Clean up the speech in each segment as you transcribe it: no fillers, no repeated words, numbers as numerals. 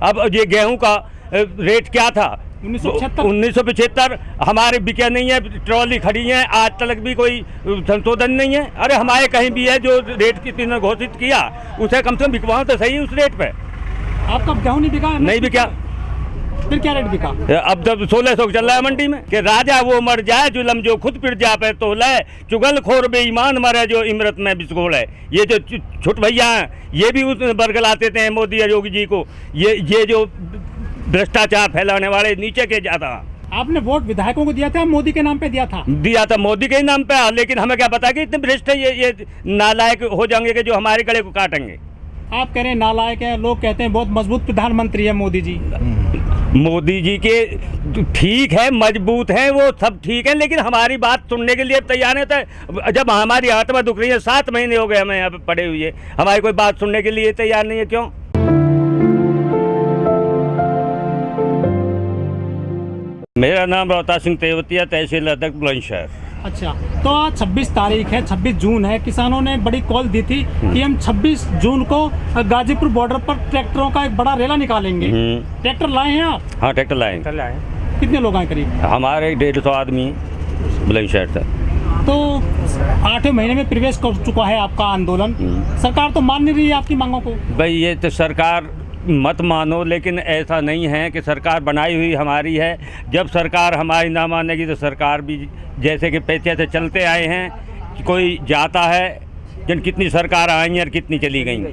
अब ये गेहूं का रेट क्या था 1975 हमारे बिके नहीं है, ट्रॉली खड़ी है, आज तक भी कोई संशोधन नहीं है। अरे हमारे कहीं भी है जो रेट किसी ने घोषित किया उसे कम से कम बिकवाओ तो सही उस रेट पे। आपका गेहूं नहीं बिका? नहीं बिका। फिर क्या रेट बिका? अब जब 1600 चल रहा है मंडी में कि राजा वो मर जाए जुलम जो खुद फिर जा पे तो ले, चुगल खोर बेईमान मरे जो इमरत में बिस्कोल है। ये जो छुट भैया हैं ये भी उस बरगलाते थे मोदी योगी जी को, ये जो भ्रष्टाचार फैलाने वाले नीचे के जाता। आपने वोट विधायकों को दिया था, मोदी के नाम पे दिया था? दिया था मोदी के नाम पे, लेकिन हमें क्या पता कि इतने भ्रष्ट है ये नालायक हो जाएंगे कि जो हमारे गले को काटेंगे। आप कह रहे हैं नालायक है, लोग कहते हैं बहुत मजबूत प्रधानमंत्री है मोदी जी। मोदी जी के ठीक है, मजबूत हैं, वो सब ठीक है, लेकिन हमारी बात सुनने के लिए तैयार है। तो जब हमारी आत्मा दुख रही है, 7 महीने हो गए हमें यहाँ पे पड़े हुए, हमारी कोई बात सुनने के लिए तैयार नहीं है। क्यों? मेरा नाम रोहतास सिंह तेवतिया, तहसील अध्यक्ष बुलंदशहर। अच्छा, तो आज 26 तारीख है, 26 जून है। किसानों ने बड़ी कॉल दी थी कि हम 26 जून को गाजीपुर बॉर्डर पर ट्रैक्टरों का एक बड़ा रेला निकालेंगे। ट्रैक्टर लाए हैं आप? हाँ, ट्रैक्टर लाए। कितने लोग आए करीब? हमारे 150 आदमी बुलंदशहर से। तो 8वें महीने में प्रवेश कर चुका है आपका आंदोलन। सरकार तो मान नहीं रही है आपकी मांगों को। भाई ये तो सरकार मत मानो, लेकिन ऐसा नहीं है कि सरकार बनाई हुई हमारी है। जब सरकार हमारी ना मानेगी तो सरकार भी जैसे कि पैसे से चलते आए हैं, कोई जाता है, जिन कितनी सरकार आई हैं और कितनी चली गई,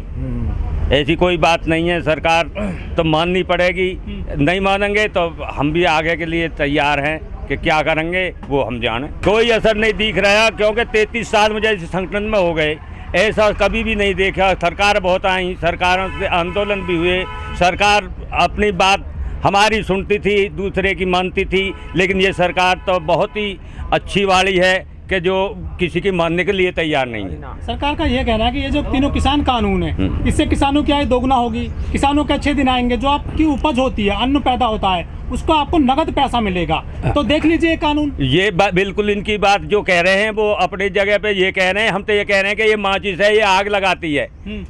ऐसी कोई बात नहीं है। सरकार तो माननी पड़ेगी, नहीं मानेंगे तो हम भी आगे के लिए तैयार हैं कि क्या करेंगे वो हम जाने। कोई असर नहीं दिख रहा, क्योंकि 33 साल मुझे इस संगठन में हो गए, ऐसा कभी भी नहीं देखा। सरकार बहुत आई, सरकारों से आंदोलन भी हुए, सरकार अपनी बात हमारी सुनती थी, दूसरे की मानती थी, लेकिन ये सरकार तो बहुत ही अच्छी वाली है कि जो किसी की मानने के लिए तैयार नहीं है। सरकार का ये कहना है कि ये जो तीनों किसान कानून है, इससे किसानों की आय दोगुना होगी, किसानों के अच्छे दिन आएंगे, जो आपकी उपज होती है, अन्न पैदा होता है, उसको आपको नगद पैसा मिलेगा। तो देख लीजिए ये कानून। ये बिल्कुल इनकी बात जो कह रहे हैं वो अपनी जगह पे ये कह रहे हैं। हम तो ये कह रहे हैं कि ये माचिस है, ये आग लगाती है।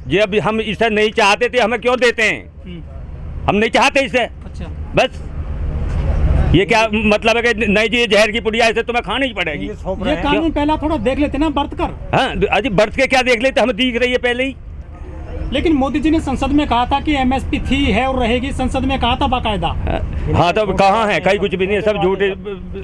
जब हम इसे नहीं चाहते थे, हमें क्यों देते हैं? हम नहीं चाहते इसे। अच्छा, बस ये क्या मतलब है कि नहीं जी, ये जहर की पुड़िया इसे तुम्हें खानी ही पड़ेगी। ये कानून पहला थोड़ा देख लेते ना, बरत कर। हाँ, अजी बरत के क्या देख लेते, हमें दिख रही है पहले ही। लेकिन मोदी जी ने संसद में कहा था कि एमएसपी थी, है और रहेगी। संसद में कहा था बाकायदा। हाँ, तो कहाँ है? कहीं कुछ भी नहीं है, सब झूठे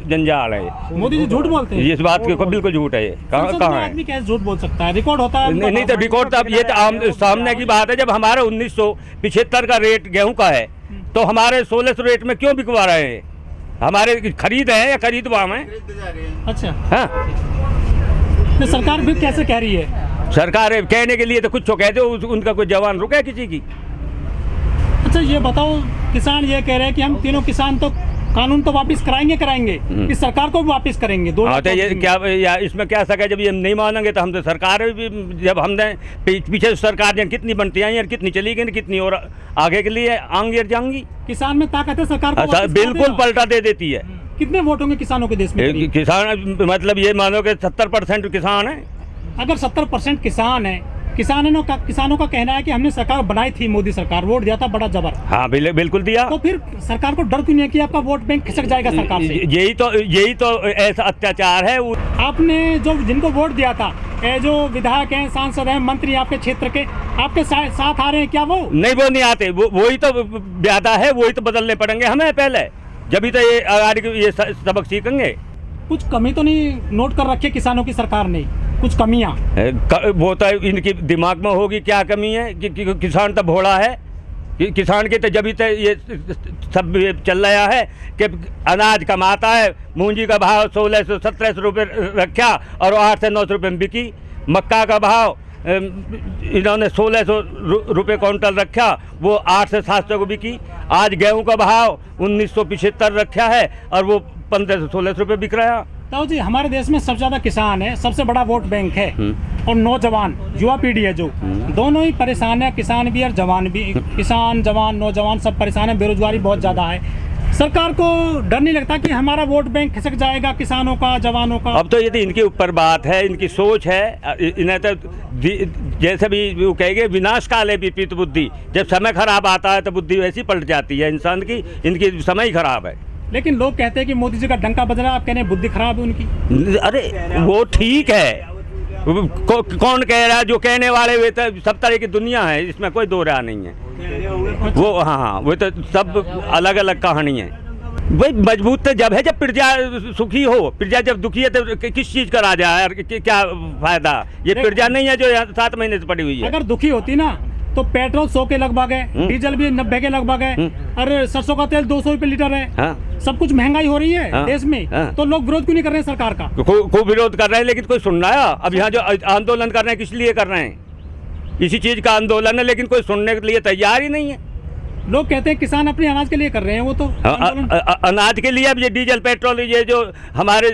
जंजाल है। मोदी जी झूठ बोलते हैं, इस बात के बिल्कुल झूठ है। कहाँ है? आदमी कैसे झूठ बोल सकता है? रिकॉर्ड होता है। नहीं तो रिकॉर्ड तो अब ये तो सामने की बात है। जब हमारा 1975 का रेट गेहूं का है, तो हमारे 1600 रेट में क्यों बिकवा रहे हैं? हमारे खरीद है या खरीदवा में? अच्छा, हाँ, तो सरकार भी कैसे कह रही है? सरकार कहने के लिए तो कुछ कहते हो, उनका कोई जवान रुका है किसी की? अच्छा, ये बताओ, किसान ये कह रहे हैं कि हम तीनों किसान तो कानून तो वापस कराएंगे, इस सरकार को भी वापस करेंगे। हाँ, तो ये क्या इसमें क्या सका? जब ये नहीं मानेंगे तो हम तो सरकार भी, जब हमने पीछे सरकार कितनी बनती आई और कितनी चली गई, कितनी और आगे के लिए आएंगी और जाएंगी। किसान में ताकत है, सरकार को बिल्कुल पलटा दे देती है। कितने वोट होंगे किसानों के देश में? किसान मतलब ये मानो कि 70% किसान है। अगर 70% किसान है, किसानों का कहना है कि हमने सरकार बनाई थी, मोदी सरकार, वोट दिया था बड़ा जबर। हाँ, बिल्कुल दिया। तो फिर सरकार को डर क्यों नहीं कि आपका वोट बैंक खिसक जाएगा सरकार से? यही तो ऐसा अत्याचार है। आपने जो जिनको वोट दिया था, जो विधायक हैं, सांसद हैं, मंत्री आपके क्षेत्र के, आपके साथ आ रहे हैं क्या? वो नहीं आते। वही तो ज्यादा है, वही तो बदलने पड़ेंगे हमें पहले, जब तो ये सबक सीखेंगे। कुछ कमी तो नहीं नोट कर रखी किसानों की सरकार ने? कुछ कमियां वो तो इनकी दिमाग में होगी। क्या कमी है कि किसान तो भोला है, किसान के तो जब तो ये सब चल रहा है कि अनाज कमाता है, मूंजी का भाव 1600-1700 रुपये रखा और 8 से 9 रुपये में बिकी। मक्का का भाव इन्होंने 1600 रुपये क्विंटल रखा, वो 8 से 700 को बिकी। आज गेहूं का भाव 1975 रखा है और वो 15 से 1600 रुपये बिक रहा है। तो जी, हमारे देश में सबसे ज़्यादा किसान है, सबसे बड़ा वोट बैंक है, और नौजवान युवा पीढ़ी है, जो दोनों ही परेशान है। किसान भी और जवान भी, किसान जवान नौजवान सब परेशान है। बेरोजगारी बहुत ज़्यादा है। सरकार को डर नहीं लगता कि हमारा वोट बैंक खिसक जाएगा किसानों का, जवानों का? अब तो यदि इनके ऊपर बात है, इनकी सोच है, इन्हें तो जैसे भी वो कहेंगे विनाश काले विपरीत बुद्धि, जब समय खराब आता है तो बुद्धि वैसी पलट जाती है इंसान की, इनकी समय ही खराब है। लेकिन लोग कहते हैं कि मोदी जी का डंका बज रहा है, आप कह रहे हैं बुद्धि खराब है उनकी। अरे वो ठीक है, कौन कह रहा है? जो कहने वाले वे तो सब तरह की दुनिया है, इसमें कोई दो राय नहीं है। वो हाँ, वो तो सब अलग अलग कहानी है। भाई मजबूत तो जब है जब प्रजा सुखी हो, प्रजा जब दुखी है तो किस चीज़ का राजा है और क्या फायदा? ये प्रजा नहीं है जो 7 महीने से पड़ी हुई है। अगर दुखी होती ना तो पेट्रोल 100 के लगभग है, डीजल भी 90 के लगभग है, और सरसों का तेल 200 रुपये लीटर है। हाँ? सब कुछ महंगाई हो रही है हाँ? देश में। हाँ? तो लोग विरोध क्यों नहीं कर रहे हैं सरकार का? खूब विरोध कर रहे हैं, लेकिन कोई सुन रहा है? अब यहाँ जो आंदोलन कर रहे हैं किस लिए कर रहे हैं? इसी चीज़ का आंदोलन है, लेकिन कोई सुनने के लिए तैयार ही नहीं है। लोग कहते हैं किसान अपने अनाज के लिए कर रहे हैं, वो तो अनाज के लिए। अब ये डीजल पेट्रोल, ये जो हमारे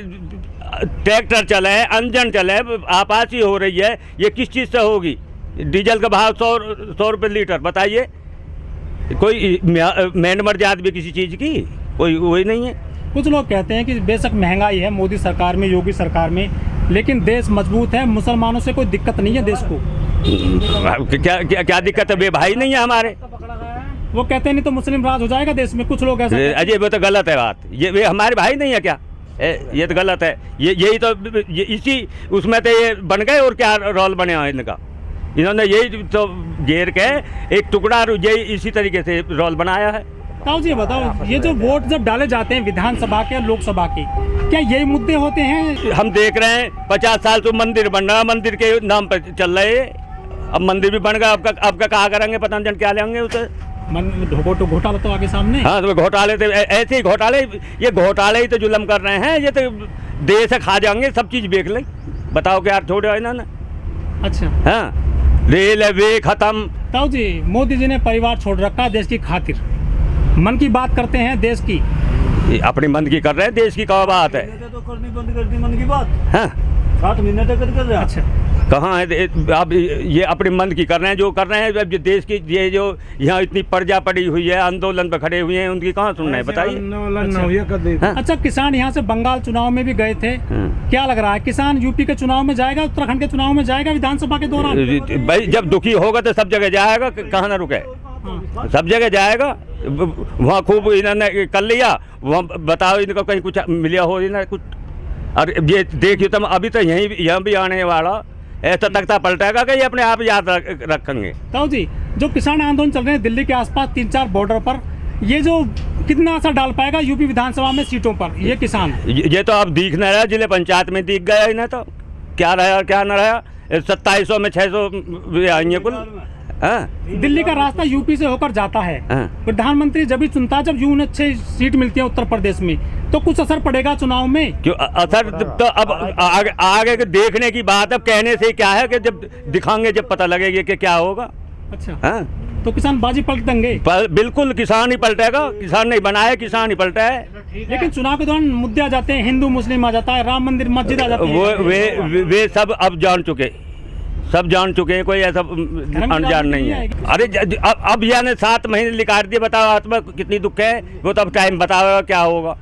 ट्रैक्टर चले हैं, इंजन चले हैं, आपासी हो रही है, ये किस चीज़ से होगी? डीजल का भाव 100 रुपये लीटर, बताइए। कोई मेंढ मर जात भी किसी चीज़ की कोई वही नहीं है। कुछ लोग कहते हैं कि बेशक महंगाई है मोदी सरकार में, योगी सरकार में, लेकिन देश मजबूत है, मुसलमानों से कोई दिक्कत नहीं है देश को। क्या दिक्कत है? वे भाई नहीं है हमारे। वो कहते हैं नहीं तो मुस्लिम राज हो जाएगा देश में, कुछ लोग ऐसा। अजय वो तो गलत है बात, ये वे हमारे भाई नहीं है क्या? ये तो गलत है। यही तो इसी उसमें तो ये बन गए, और क्या रोल बने हैं इनका? इन्होंने यही तो घेर के एक टुकड़ा यही इसी तरीके से रोल बनाया है। ताऊ जी बताओ, ये जो वोट जब डाले जाते हैं विधानसभा के, लोकसभा के, क्या यही मुद्दे होते हैं? हम देख रहे हैं 50 साल से मंदिर बन रहा, मंदिर के नाम पर चल रहे, अब मंदिर भी बन गया, अब का कहा करेंगे, पता नहीं क्या लेंगे उसे। घोटाला तो आगे सामने। हाँ, तो घोटाले तो ऐसे ही घोटाले, ये घोटाले ही तो जुल्म कर रहे हैं। ये तो देश से खा जाएंगे, सब चीज़ बेच ले। बताओ क्या छोड़े इन्होंने? अच्छा हाँ, रेल वे खत्म। ताऊ जी, मोदी जी ने परिवार छोड़ रखा है देश की खातिर, मन की बात करते हैं देश की, अपनी मन की कर रहे हैं, देश की क्या बात है? तो करनी बंद कर दी मन की बात। हाँ? 7 महीने तक कर रहे हैं। अच्छा, कहाँ है? अब ये अपने मन की कर रहे हैं, जो कर रहे हैं। अब देश की ये जो यहाँ इतनी प्रजा पड़ी हुई है, आंदोलन पर खड़े हुए हैं, उनकी कहाँ सुनना है? बताइए। अच्छा, किसान यहाँ से बंगाल चुनाव में भी गए थे, क्या लग रहा है किसान यूपी के चुनाव में जाएगा, उत्तराखंड के चुनाव में जाएगा, विधानसभा के दौरान? भाई जब दुखी होगा तो सब जगह जाएगा, कहाँ ना रुके, सब जगह जाएगा। वहाँ खूब इन्होंने कर लिया, वहाँ बताओ इनको कहीं कुछ मिला हो ना कुछ? और ये देखिए तुम, अभी तो यहाँ भी आने वाला ऐसा तख्ता पलटेगा कि ये अपने आप याद रखेंगे। ताऊ जी, जो किसान आंदोलन चल रहे हैं दिल्ली के आसपास 3-4 बॉर्डर पर, ये जो कितना असर डाल पाएगा यूपी विधानसभा में सीटों पर ये किसान? ये तो अब दिख नहीं रहा, जिले पंचायत में दिख गया इन्हें, तो क्या रहा क्या न रहा। 2700 में 600 आएंगे कुल। हाँ? दिल्ली का रास्ता यूपी से होकर जाता है। हाँ? प्रधानमंत्री जब भी चुनता है जब यूं 6 सीट मिलती है उत्तर प्रदेश में, तो कुछ असर पड़ेगा चुनाव में? क्यों असर? तो अब आगे के देखने की बात, अब कहने से क्या है कि जब दिखाएंगे, जब पता लगेगा कि क्या होगा। अच्छा। हाँ? तो किसान बाजी पलट देंगे? बिल्कुल, किसान ही पलटेगा। किसान नहीं बनाया, किसान ही पलटा है। लेकिन चुनाव के दौरान मुद्दे आ जाते हैं, हिंदू मुस्लिम आ जाता है, राम मंदिर मस्जिद आ जाती है। वे सब अब जान चुके, सब जान चुके हैं, कोई ऐसा अनजान नहीं है। अरे अब यानी 7 महीने निकाल दिए, बताओ आत्मा कितनी दुख है, वो तो अब टाइम बताओ क्या होगा।